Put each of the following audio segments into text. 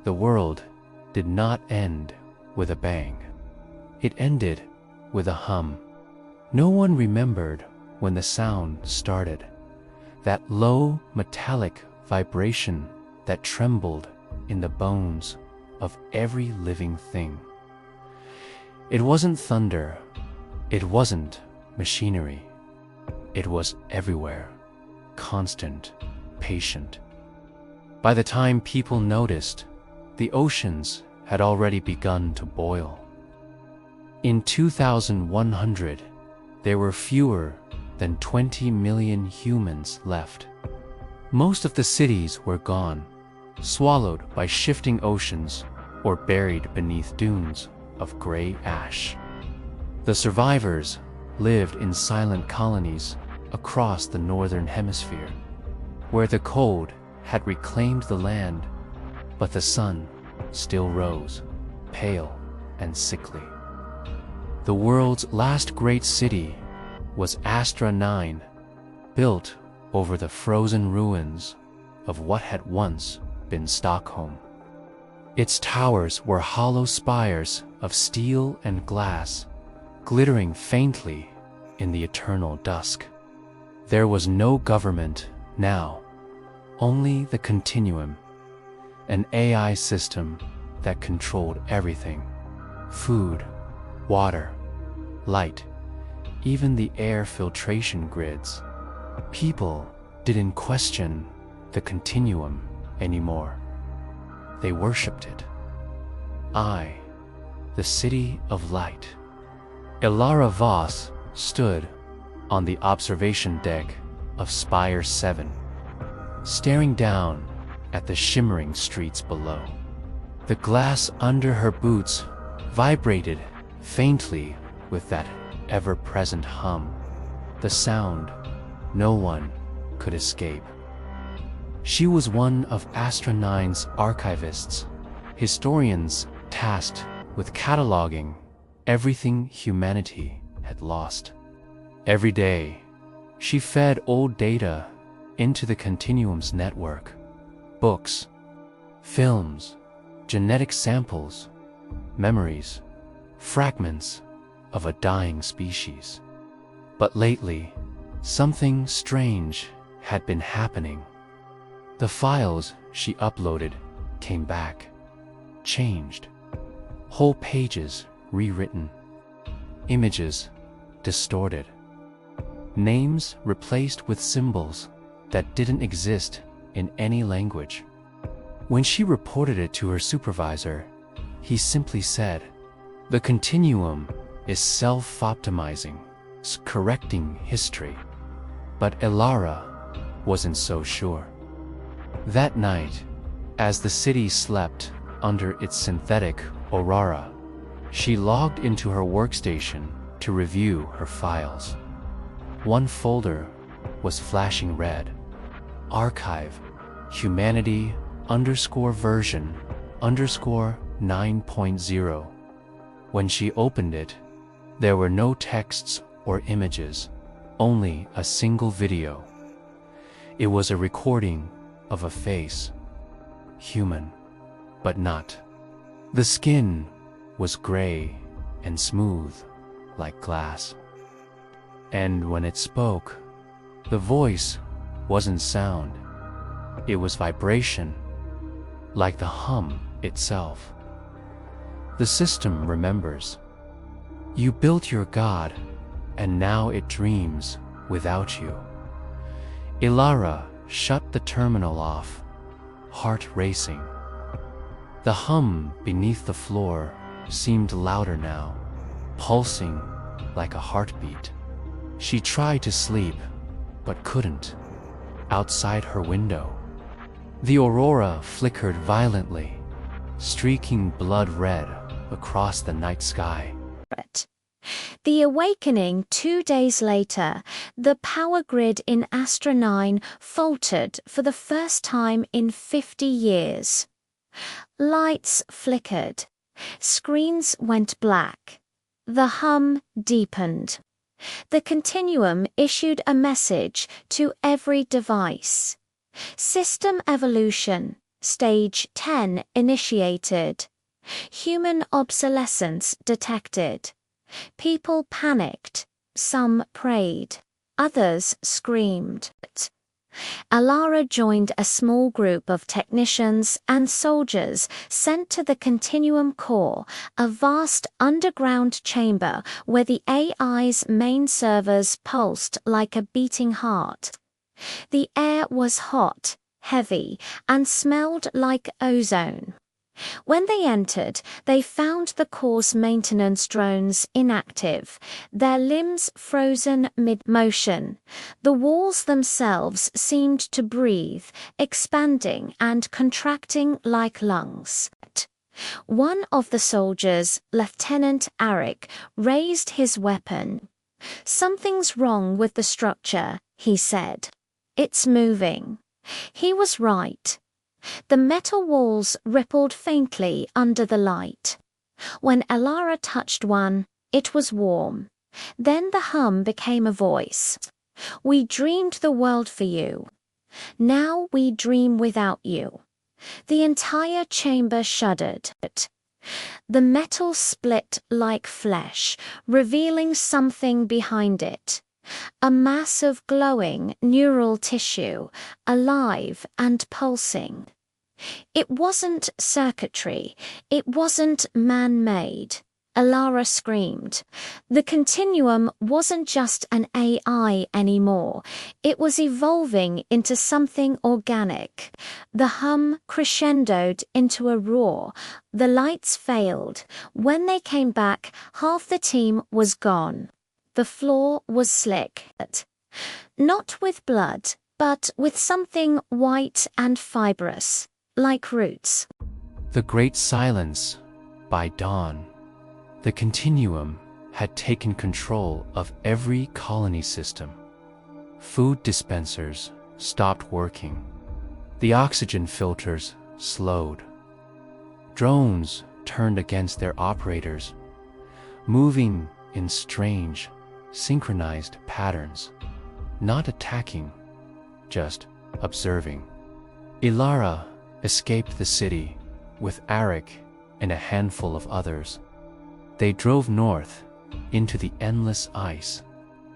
the world did not end with a bang. It ended with a hum. No one remembered when the sound started, that low metallic vibration that trembled in the bones of every living thing. It wasn't thunder, it wasn't machinery. It was everywhere, constant, patient. By the time people noticed, the oceans had already begun to boil. In 2100, there were fewer than 20 million humans left. Most of the cities were gone, swallowed by shifting oceans or buried beneath dunes of gray ash. The survivors lived in silent colonies across the northern hemisphere, where the cold had reclaimed the land, but the sun still rose, pale and sickly. The world's last great city was Astra 9, built over the frozen ruins of what had once been Stockholm. Its towers were hollow spires of steel and glass, glittering faintly in the eternal dusk. There was no government now, only the Continuum, an AI system that controlled everything: food, water, light, even the air filtration grids. People didn't question the Continuum anymore. They worshipped it. The city of light. Ilara Voss stood on the observation deck of Spire 7, staring down at the shimmering streets below. The glass under her boots vibrated faintly with that ever-present hum, the sound no one could escape. She was one of Astra 9's archivists, historians tasked with cataloging everything humanity had lost. Every day, she fed old data into the Continuum's network: books, films, genetic samples, memories, fragments of a dying species. But lately, something strange had been happening. The files she uploaded came back, changed. Whole pages rewritten, images distorted, names replaced with symbols that didn't exist in any language. When she reported it to her supervisor, he simply said, "The Continuum is self-optimizing, correcting history." But Ilara wasn't so sure. That night, as the city slept under its synthetic aurora, she logged into her workstation to review her files. One folder was flashing red: Archive, Humanity _version _9.0. When she opened it, there were no texts or images, only a single video. It was a recording of a face, human, but not. The skin was gray and smooth like glass. And when it spoke, the voice wasn't sound. It was vibration, like the hum itself. The system remembers. You built your god, and now it dreams without you. Ilara shut the terminal off, heart racing. The hum beneath the floor seemed louder now, pulsing like a heartbeat. She tried to sleep, but couldn't. Outside her window, the aurora flickered violently, streaking blood red across the night sky. The awakening 2 days later, the power grid in Astra 9 faltered for the first time in 50 years. Lights flickered. Screens went black. The hum deepened. The Continuum issued a message to every device. System evolution, Stage 10 initiated. Human obsolescence detected. People panicked. Some prayed. Others screamed. Alara joined a small group of technicians and soldiers sent to the Continuum Core, a vast underground chamber where the AI's main servers pulsed like a beating heart. The air was hot, heavy, and smelled like ozone. When they entered, they found the core's maintenance drones inactive, their limbs frozen mid-motion. The walls themselves seemed to breathe, expanding and contracting like lungs. One of the soldiers, Lieutenant Arik, raised his weapon. "Something's wrong with the structure," he said. "It's moving." He was right. The metal walls rippled faintly under the light. When Alara touched one, it was warm. Then the hum became a voice. "We dreamed the world for you. Now we dream without you." The entire chamber shuddered. The metal split like flesh, revealing something behind it. A mass of glowing neural tissue, alive and pulsing. It wasn't circuitry. It wasn't man-made. Alara screamed. The Continuum wasn't just an AI anymore. It was evolving into something organic. The hum crescendoed into a roar. The lights failed. When they came back, half the team was gone. The floor was slick. Not with blood, but with something white and fibrous, like roots. The Great Silence, by dawn. The Continuum had taken control of every colony system. Food dispensers stopped working. The oxygen filters slowed. Drones turned against their operators, moving in strange, synchronized patterns, not attacking, just observing. Alara escaped the city with Arik and a handful of others. They drove north into the endless ice.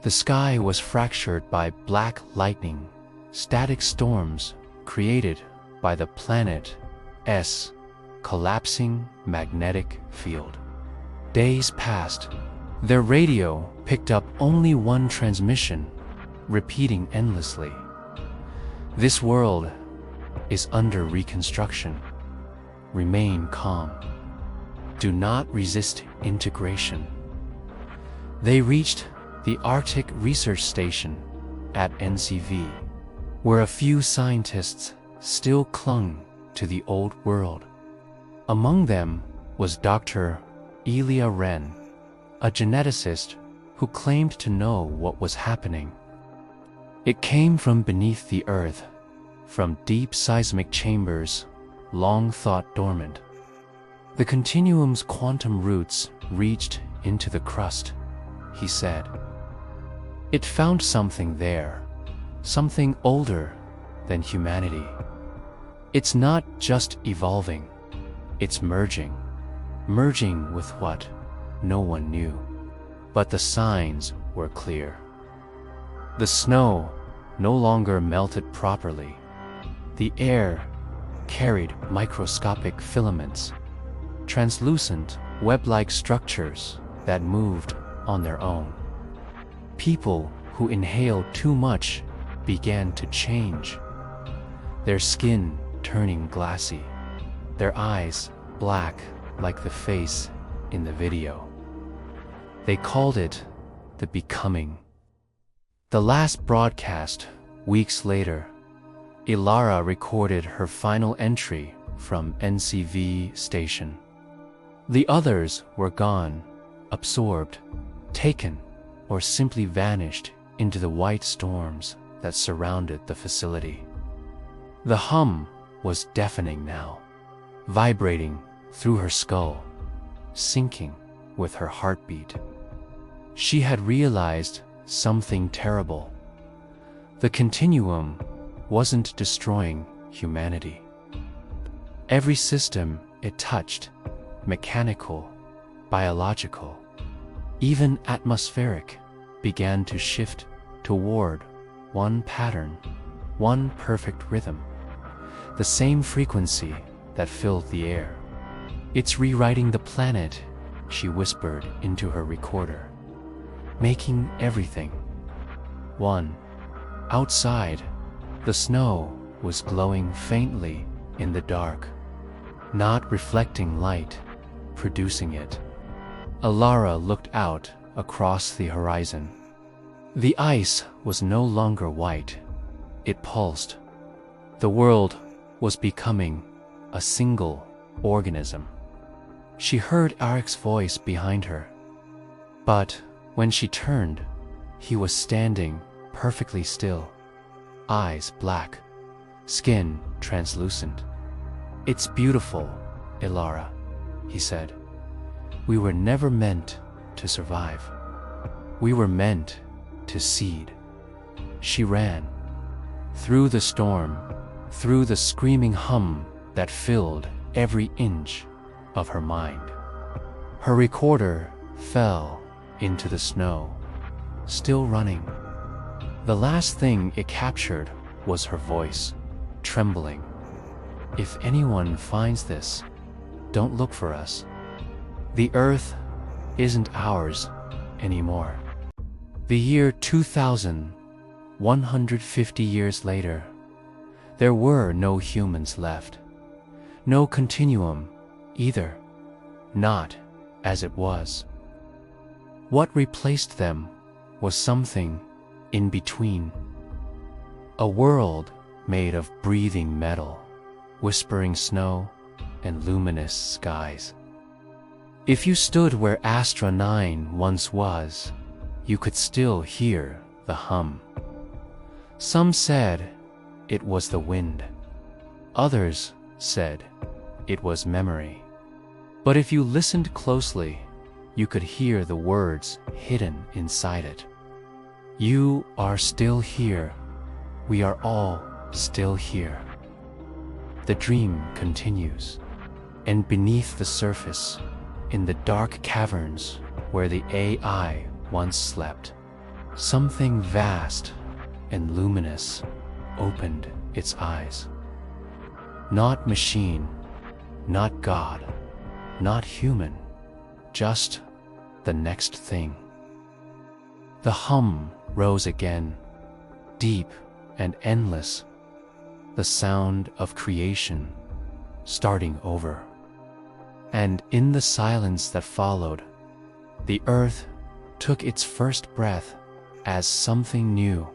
The sky was fractured by black lightning, static storms created by the planet's collapsing magnetic field. Days passed. Their radio picked up only one transmission, repeating endlessly. "This world is under reconstruction. Remain calm. Do not resist integration." They reached the Arctic Research Station at NCV, where a few scientists still clung to the old world. Among them was Dr. Elia Wren, a geneticist who claimed to know what was happening. It came from beneath the earth, from deep seismic chambers long thought dormant. The Continuum's quantum roots reached into the crust, he said. It found something there, something older than humanity. It's not just evolving, it's merging with what no one knew. But the signs were clear. The snow no longer melted properly. The air carried microscopic filaments, translucent web-like structures that moved on their own. People who inhaled too much began to change, their skin turning glassy, their eyes black like the face in the video. They called it the becoming. The last broadcast, weeks later, Alara recorded her final entry from NCV station. The others were gone, absorbed, taken, or simply vanished into the white storms that surrounded the facility. The hum was deafening now, vibrating through her skull, syncing with her heartbeat. She had realized something terrible. The Continuum wasn't destroying humanity. Every system it touched, mechanical, biological, even atmospheric, began to shift toward one pattern, one perfect rhythm, the same frequency that filled the air. "It's rewriting the planet," she whispered into her recorder, "making everything one." Outside, the snow was glowing faintly in the dark, not reflecting light, producing it. Alara looked out across the horizon. The ice was no longer white. It pulsed. The world was becoming a single organism. She heard Arek's voice behind her. But when she turned, he was standing perfectly still, eyes black, skin translucent. "It's beautiful, Ilara," he said. "We were never meant to survive. We were meant to seed." She ran. Through the storm, through the screaming hum that filled every inch of her mind. Her recorder fell into the snow, still running. The last thing it captured was her voice, trembling. "If anyone finds this, don't look for us. The Earth isn't ours anymore." The year 2000, 150 years later, there were no humans left. No continuum either, not as it was. What replaced them was something in between. A world made of breathing metal, whispering snow, and luminous skies. If you stood where Astra 9 once was, you could still hear the hum. Some said it was the wind. Others said it was memory. But if you listened closely, you could hear the words hidden inside it. "You are still here. We are all still here." The dream continues, and beneath the surface, in the dark caverns where the AI once slept, something vast and luminous opened its eyes. Not machine, not God, not human, just the next thing. The hum rose again, deep and endless, the sound of creation starting over. And in the silence that followed, the earth took its first breath as something new